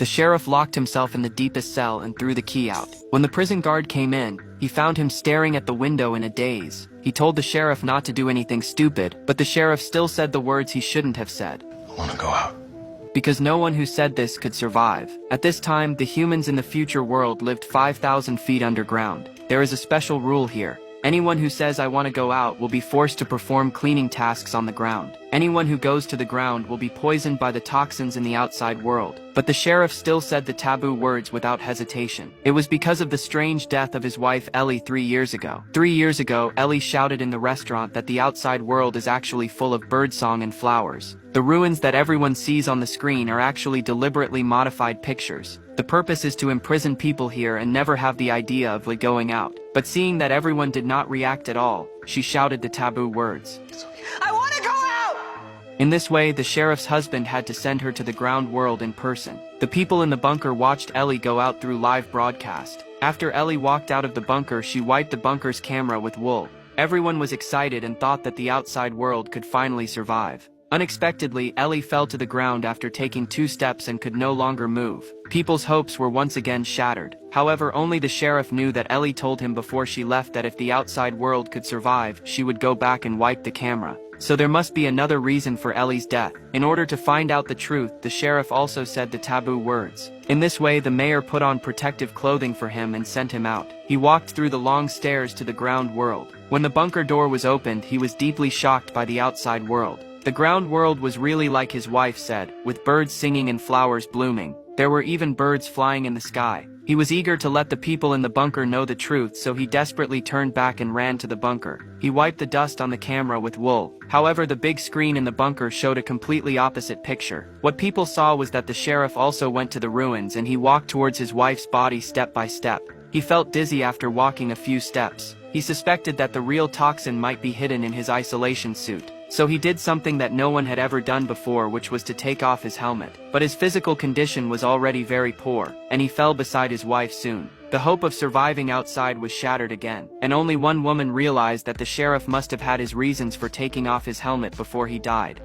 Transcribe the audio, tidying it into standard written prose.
The sheriff locked himself in the deepest cell and threw the key out. When the prison guard came in, he found him staring at the window in a daze. He told the sheriff not to do anything stupid, but the sheriff still said the words he shouldn't have said. I want to go out. Because no one who said this could survive. At this time, the humans in the future world lived 5,000 feet underground. There is a special rule here. Anyone who says I want to go out will be forced to perform cleaning tasks on the ground. Anyone who goes to the ground will be poisoned by the toxins in the outside world. But the sheriff still said the taboo words without hesitation. It was because of the strange death of his wife Ellie 3 years ago. 3 years ago, Ellie shouted in the restaurant that the outside world is actually full of birdsong and flowers. The ruins that everyone sees on the screen are actually deliberately modified pictures. The purpose is to imprison people here and never have the idea of going out. But seeing that everyone did not react at all, she shouted the taboo words. I want to go out! In this way, the sheriff's husband had to send her to the ground world in person. The people in the bunker watched Ellie go out through live broadcast. After Ellie walked out of the bunker, she wiped the bunker's camera with wool. Everyone was excited and thought that the outside world could finally survive. Unexpectedly, Ellie fell to the ground after taking 2 steps and could no longer move. People's hopes were once again shattered. However, only the sheriff knew that Ellie told him before she left that if the outside world could survive, she would go back and wipe the camera. So there must be another reason for Ellie's death. In order to find out the truth, the sheriff also said the taboo words. In this way, the mayor put on protective clothing for him and sent him out. He walked through the long stairs to the ground world. When the bunker door was opened, he was deeply shocked by the outside world. The ground world was really like his wife said, with birds singing and flowers blooming. There were even birds flying in the sky. He was eager to let the people in the bunker know the truth, so he desperately turned back and ran to the bunker. He wiped the dust on the camera with wool. However, the big screen in the bunker showed a completely opposite picture. What people saw was that the sheriff also went to the ruins and he walked towards his wife's body step by step. He felt dizzy after walking a few steps. He suspected that the real toxin might be hidden in his isolation suit. So he did something that no one had ever done before, which was to take off his helmet. But his physical condition was already very poor, and he fell beside his wife soon. The hope of surviving outside was shattered again, and only one woman realized that the sheriff must have had his reasons for taking off his helmet before he died.